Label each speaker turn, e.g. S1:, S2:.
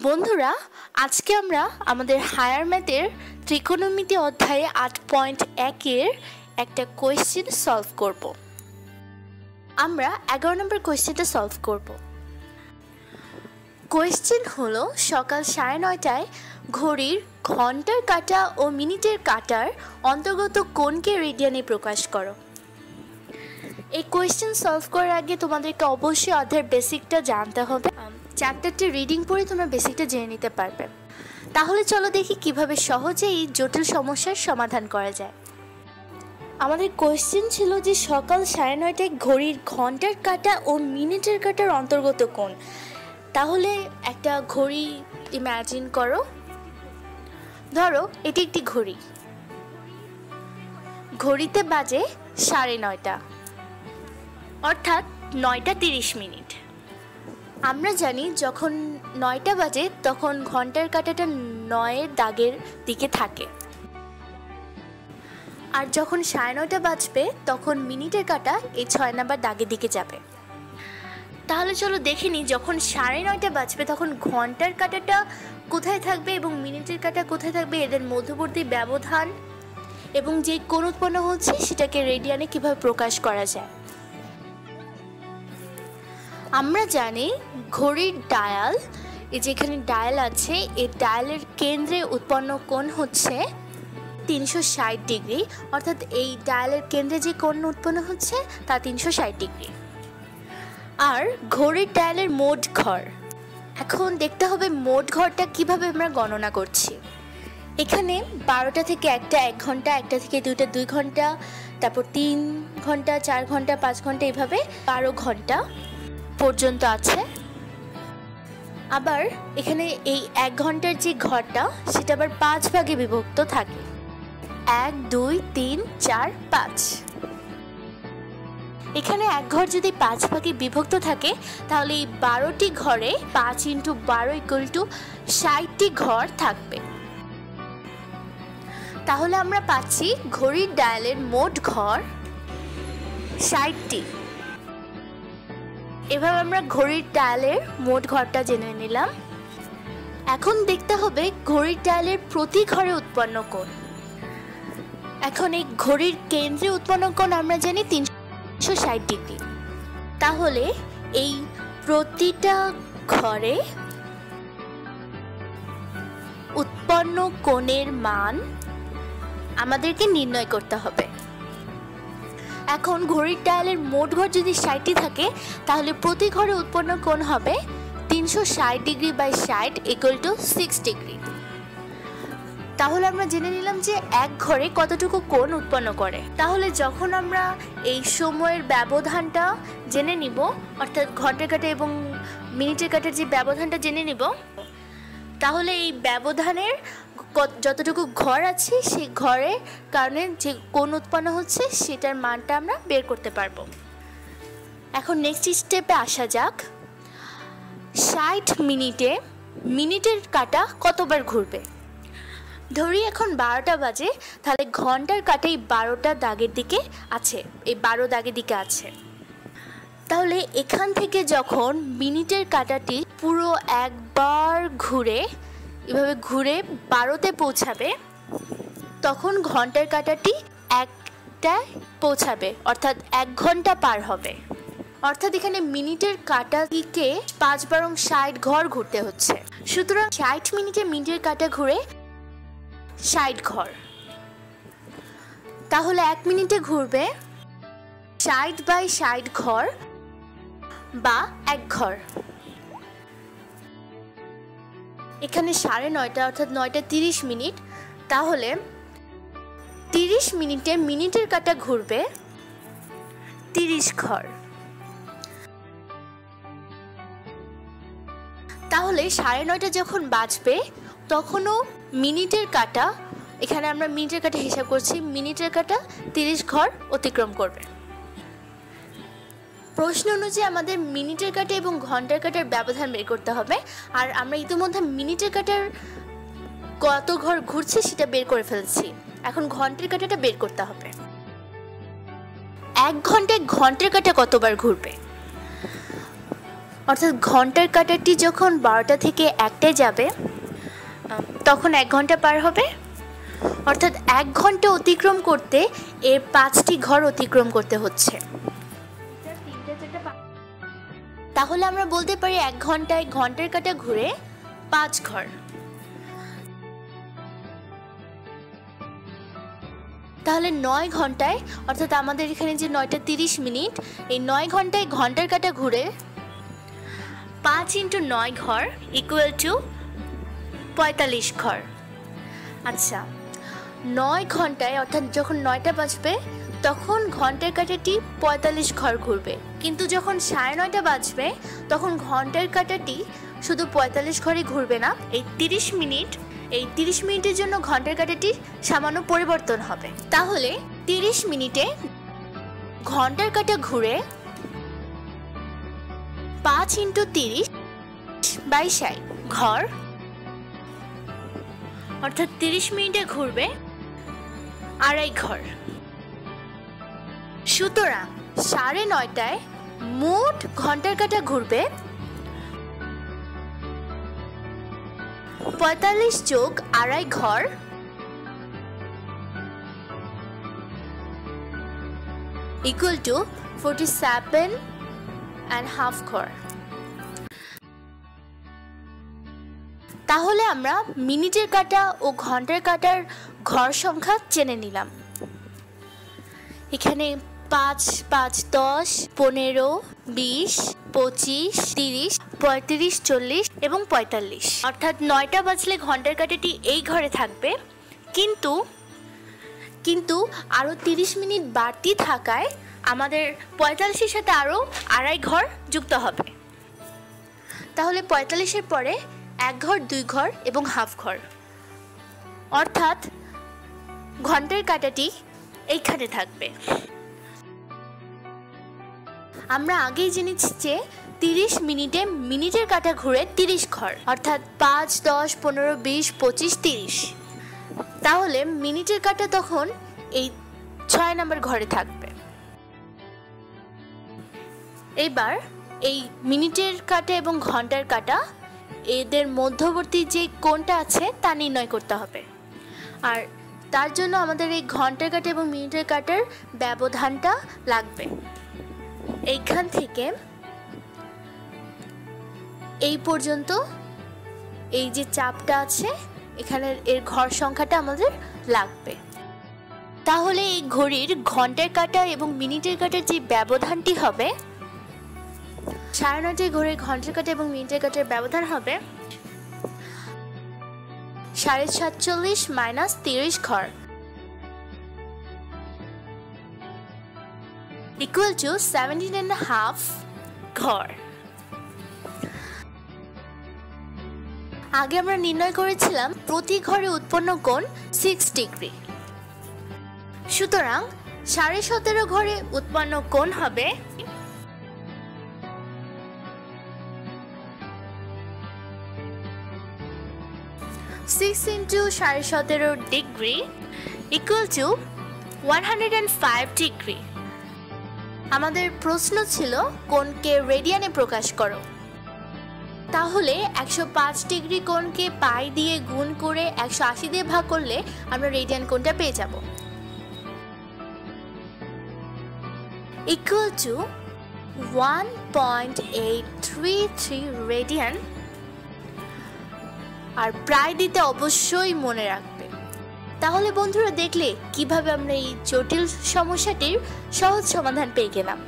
S1: বন্ধুরা, আজকে আমরা আমাদের হায়ার ম্যাথের ত্রিকোণমিতি অধ্যায়ে 8.1 এর একটা কোয়েশ্চেন সলভ করব। আমরা 11 নম্বর কোয়েশ্চেনটা সলভ করব। কোয়েশ্চেন হলো সকাল 9:30টায় ঘড়ির ঘন্টার কাঁটা ও মিনিটের কাঁটার অন্তর্গত কোণকে রেডিয়ানে প্রকাশ করো। এই কোয়েশ্চেন সলভ করার আগে তোমাদেরকে অবশ্যই অধ্যায়ের বেসিকটা জানতে হবে। চ্যাপ্টারটি রিডিং পড়ে তোমরা বেসিকটা জেনে নিতে পারবে। তাহলে চলো দেখি কিভাবে সহজে এই জটিল সমস্যার সমাধান করা যায়। আমাদের কোয়েশ্চেন ছিল যে সকাল 9:30টায় ঘড়ির ঘন্টার কাঁটা ও মিনিটের কাঁটার অন্তর্গত কোণ। তাহলে একটা ঘড়ি ইমাজিন করো। ধরো এটি একটি ঘড়ি, ঘড়িতে বাজে 9:30, অর্থাৎ 9:30। আমরা জানি যখন 9টা বাজে তখন ঘন্টার কাঁটাটা 9-এর দাগের দিকে থাকে, আর যখন 9:30 বাজবে তখন মিনিটের কাঁটা এই 6 নাম্বার দাগের দিকে যাবে। তাহলে চলো দেখে নিই, যখন 9:30 বাজবে তখন ঘন্টার কাঁটাটা কোথায় থাকবে এবং মিনিটের কাঁটা কোথায় থাকবে, এদের মধ্যবর্তী ব্যবধান এবং যে কোণ উৎপন্ন হচ্ছে সেটাকে রেডিয়ানে কিভাবে প্রকাশ করা যায়। আমরা জানি ঘড়ির ডায়াল, এই যেখানে ডায়াল আছে, এই ডায়ালের কেন্দ্রে উৎপন্ন কোণ হচ্ছে 360 ডিগ্রি, অর্থাৎ এই ডায়ালের কেন্দ্রে যে কোণ উৎপন্ন হচ্ছে তা 360 ডিগ্রি। আর ঘড়ির ডায়ালের মোট ঘর, এখন দেখতে হবে মোট ঘরটা কিভাবে আমরা গণনা করছি। এখানে 12টা থেকে 1টা 1 ঘন্টা, 1টা থেকে 2টা 2 ঘন্টা, তারপর 3 ঘন্টা, 4 ঘন্টা, 5 ঘন্টা, এভাবে 12 ঘন্টা পর্যন্ত আছে। আবার এখানে এই 1 ঘন্টার যে ঘরটা সেটা আবার 5 ভাগে বিভক্ত থাকে, 1 2 3 4 5। এখানে এক ঘর যদি 5 ভাগে বিভক্ত থাকে তাহলে এই 12টি ঘরে 5 × 12 = 60টি ঘর থাকবে। তাহলে আমরা পাচ্ছি ঘড়ির ডায়ালের মোট ঘর 60টি। এভাবে আমরা ঘড়ির ডায়ালের মোট ঘরটা জেনে নিলাম। এখন দেখতে হবে ঘড়ির ডায়ালের প্রতি ঘরে উৎপন্ন কোণ। এখন এই ঘড়ির কেন্দ্রে উৎপন্ন কোণ আমরা জানি 360 ডিগ্রি। তাহলে এই প্রতিটা ঘরে উৎপন্ন কোণের মান আমাদেরকে নির্ণয় করতে হবে। এখন ঘড়ির ডায়ালের মোট ঘর যদি 60টি থাকে তাহলে প্রতি ঘরে উৎপন্ন কোণ হবে 360 ডিগ্রি বাই 60 = 6 ডিগ্রি। তাহলে আমরা জেনে নিলাম যে এক ঘরে কতটুকু কোণ উৎপন্ন করে। তাহলে যখন আমরা এই সময়ের ব্যবধানটা জেনে নিব, অর্থাৎ ঘন্টার কাঁটা এবং মিনিটের কাঁটার যে ব্যবধানটা জেনে নিব, তাহলে এই ব্যবধানের যতটুকু ঘর আছে সেই ঘরের কারণে যে কোণ উৎপন্ন হচ্ছে সেটার মানটা আমরা বের করতে পারবো। এখন নেক্সট স্টেপে আসা যাক। 60 মিনিটে মিনিটের কাঁটা কতবার ঘুরবে। ধরি এখন 12টা বাজে, তাহলে ঘন্টার কাঁটা এই 12টা দাগের দিকে আছে, এই 12 দাগের দিকে আছে। তাহলে এখান থেকে যখন মিনিটের কাঁটাটি পুরো একবার ঘুরে এভাবে ঘুরে 12তে পৌঁছাবে তখন ঘন্টার কাঁটাটি 1টায় পৌঁছাবে, অর্থাৎ 1 ঘন্টা পার হবে। অর্থাৎ এখানে মিনিটের কাঁটাটিকে 5 × 60 ঘর ঘুরতে হচ্ছে। সুতরাং 60 মিনিটে মিনিটের কাঁটা ঘুরে 60 ঘর। তাহলে 1 মিনিটে ঘুরবে 60/60 ঘর বা 1 ঘর। এখানে 9:30 অর্থাৎ 9:30 মিনিট, তাহলে 30 মিনিটে মিনিটের কাঁটা ঘুরবে 30 ঘর। তাহলে 9:30 যখন বাজবে তখনও মিনিটের কাঁটা, এখানে আমরা মিনিটের কাঁটা হিসাব করছি, মিনিটের কাঁটা 30 ঘর অতিক্রম করবে। প্রশ্ন অনুযায়ী আমাদের মিনিটের কাঁটা এবং ঘন্টার কাঁটার ব্যবধান বের করতে হবে। আর আমরা ইতিমধ্যে মিনিটের কাঁটার কত ঘর ঘুরছে সেটা বের করে ফেলছি, এখন ঘন্টার কাঁটাটা বের করতে হবে। 1 ঘন্টায় ঘন্টার কাঁটা কতবার ঘুরবে। অর্থাৎ ঘন্টার কাঁটাটি যখন 12টা থেকে 1টায় যাবে তখন 1 ঘন্টা পার হবে, অর্থাৎ 1 ঘন্টা অতিক্রম করতে এর 5টি ঘর অতিক্রম করতে হচ্ছে। তাহলে আমরা বলতে পারি 1 ঘন্টায় ঘন্টার কাঁটা ঘুরে 5 ঘর। তাহলে 9 ঘন্টায়, অর্থাৎ আমাদের এখানে যে 9টা 30 মিনিট, এই 9 ঘন্টায় ঘন্টার কাঁটা ঘুরে 5 × 9 ঘর ইকুয়াল টু 45 ঘর। আচ্ছা, 9 ঘন্টায় অর্থাৎ যখন 9টা বাজবে তখন ঘন্টার কাঁটাটি 45 ঘর ঘুরবে, কিন্তু যখন 9:30 বাজবে তখন ঘন্টার কাঁটাটি শুধু 45 ঘরই ঘুরবে না, এই 30 মিনিটের জন্য ঘন্টার কাঁটাটি সামান্য পরিবর্তন হবে। তাহলে 30 মিনিটে ঘন্টার কাঁটা ঘুরে 5 × 30/60 ঘর, অর্থাৎ 30 মিনিটে ঘুরবে 2.5 ঘর। সুতরাং 9:30টায় মোট ঘন্টার কাঁটা ঘুরবে 45 যোগ 2.5 ঘর ইকুয়াল টু 47.5 ঘর। তাহলে আমরা মিনিটের কাঁটা ও ঘন্টার কাঁটার ঘর সংখ্যা জেনে নিলাম। এখানে 5, 5, 10, 15, 20, 25, 30, 35, 40 এবং 45, অর্থাৎ 9টা বাজলে ঘন্টার কাঁটাটি এই ঘরে থাকবে, কিন্তু আরও 30 মিনিট বাড়তি থাকায় আমাদের 45-এর সাথে আরও 2.5 ঘর যুক্ত হবে। তাহলে 45-এর পরে 1 ঘর, 2 ঘর এবং হাফ ঘর, অর্থাৎ ঘন্টার কাঁটাটি এইখানে থাকবে। আমরা আগেই জেনেছি যে 30 মিনিটে মিনিটের কাঁটা ঘুরে 30 ঘর, অর্থাৎ 5, 10, 15, 20, 25, 30। তাহলে মিনিটের কাঁটা তখন এই 6 নম্বর ঘরে থাকবে। এবার এই মিনিটের কাঁটা এবং ঘন্টার কাঁটা এদের মধ্যবর্তী যে কোণটা আছে তা নির্ণয় করতে হবে, আর তার জন্য আমাদের এই ঘন্টার কাঁটা এবং মিনিটের কাঁটার ব্যবধানটা লাগবে। এইখান থেকে এই পর্যন্ত এই যে চাপটা আছে এখানে এর ঘর সংখ্যাটা আমাদের লাগবে। তাহলে এই ঘড়ির ঘন্টার কাঁটা এবং মিনিটের কাঁটার যে ব্যবধানটি হবে, 9:30 ঘড়ির ঘন্টার কাঁটা এবং মিনিটের কাঁটার ব্যবধান হবে 47.5 - 30 ঘর equal to 17.5 ঘর। আগে আমরা নির্ণয় করেছিলাম প্রতি ঘরে উৎপন্ন কোণ 6 ডিগ্রি, সুতরাং 17.5 ঘরে উৎপন্ন কোণ হবে 6 × 17.5 ডিগ্রি equal to 105 ডিগ্রি। আমাদের প্রশ্ন ছিল কোণকে রেডিয়ানে প্রকাশ করো, তাহলে 105 ডিগ্রি কোণকে পাই দিয়ে গুণ করে 180 দিয়ে ভাগ করলে আমরা রেডিয়ান কোণটা পেয়ে যাব, equal to 1.833 রেডিয়ান। আর প্রায় দিতে অবশ্যই মনে রাখবে। তাহলে বন্ধুরা দেখলে কিভাবে আমরা এই জটিল সমস্যাটির সহজ সমাধান পেয়ে গেলাম।